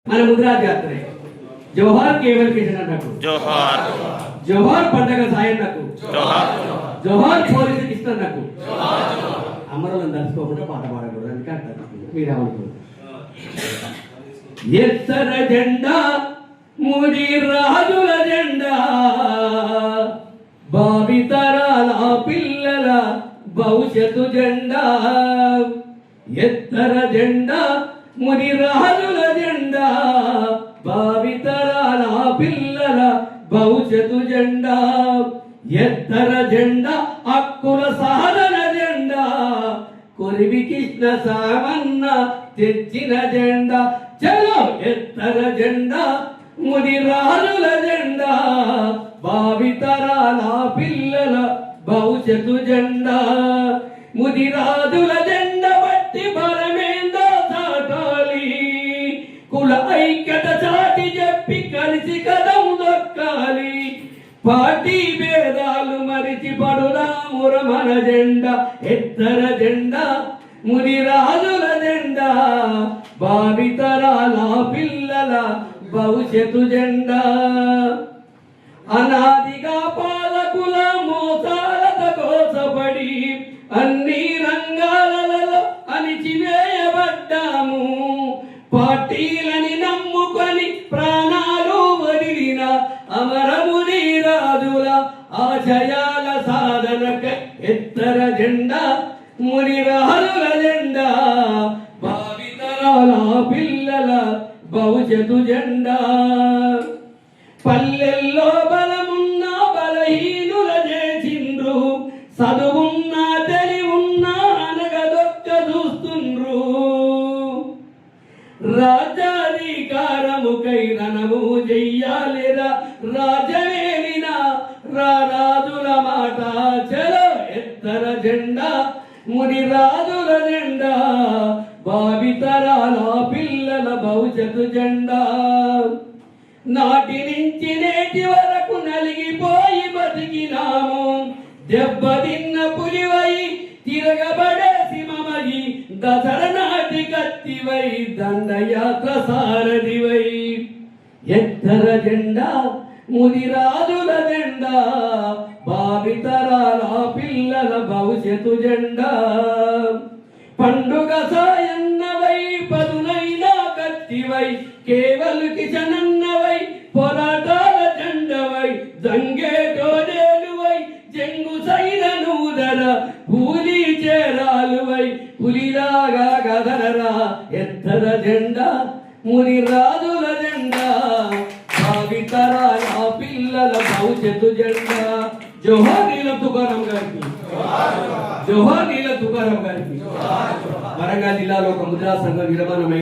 మన ముద్రా జాతర జోహార్ కేవల్ కిషన్ అన్నకు జోహార్ జోహార్ పండగ సాయన్నకు జోహార్ జోహార్ పోలీసు కిష్టన్నకు అమరులను దర్శకోకుండా పాట పాడకూడదు అందుకే అంటారు మీరేమనుకుంటారు. ఎత్తర జెండా ముడి రాజుల జెండా భావితరాల పిల్లల భవిష్యత్తు జెండా. ఎత్తర జెండా ముడి రాజుల జెండా భావితరాల పిల్లల భవిష్యత్తు జెండా. ఎత్తర జెండా హక్కుల సాధన జెండా కొరివి కృష్ణ సామన్న తెచ్చిన జెండా. చలో ఎత్తర జెండా ముడి రాజుల జెండా భావితరాల పిల్లల భవిష్యత్తు జెండా. ముది రాజుల జెండా బట్టి బలమేందో చాటాలి, కుల ఐక్యత చాటి చెప్పి కలిసి కదం దొక్కాలి. పార్టీ భేదాలు మరిచి పడుదాముర మన జెండా. ఎత్తర జెండా ముది రాజుల జెండా భావితరాల పిల్లల భవిష్యత్తు జెండా. అనాదిగా పాలకుల మోసాలత కోసపడి అన్ని రంగాలలో అణిచివేయబడ్డాము. పార్టీలని నమ్ముకొని ప్రాణాలు వదిలిన అమరముని రాజుల ఆశయాల సాధనక ఎత్తర జెండా ముని రాజుల జెండా భావితరాల పిల్లల భవిష్యత్తు జెండా. పల్లెల్లో బలమున్న బలహీనుల చేసిండ్రు, చదువున్న తెలివున్న అనగదొక్క చూస్తుండ్రు. రాజ్యాధికారముకై రణము చెయ్యాలిరా రాజవేలిన రాజుల మాట. చలో ఎత్తర జెండా ముని రాజుల జెండా భావితరాల పిల్లల భవిష్యత్తు జెండా. నాటి నుంచి నేటి వరకు నలిగిపోయి బతికినాము, దెబ్బతిన్న పులివై తిరగబడే సింహమై దసర నాటి కత్తివై దండయాత్ర సారథివై. ఎత్తర జెండా ముది రాజుల జెండా భావితరాల పిల్లల భవిష్యత్తు జెండా. పండుగ సాయన్నవై పదునైన కత్తివై కేవల్ కిషనన్నవై పోరాటాల జెండవై జంగేటోడేలువై జంగు సైరనూదర పూలి చేరాలువై పులిలాగా గదరరా. ఎత్తర జెండా ముని రాజుల జెండా భావితరాల పిల్లల భవిష్యత్తు జెండా. జోహార్ నీల తుకారాం గారికి, జోహార్ నీల తుకారాం గారికి. వరంగల్ జిల్లాలో ఒక ముద్రా సంఘం నిర్మాణమై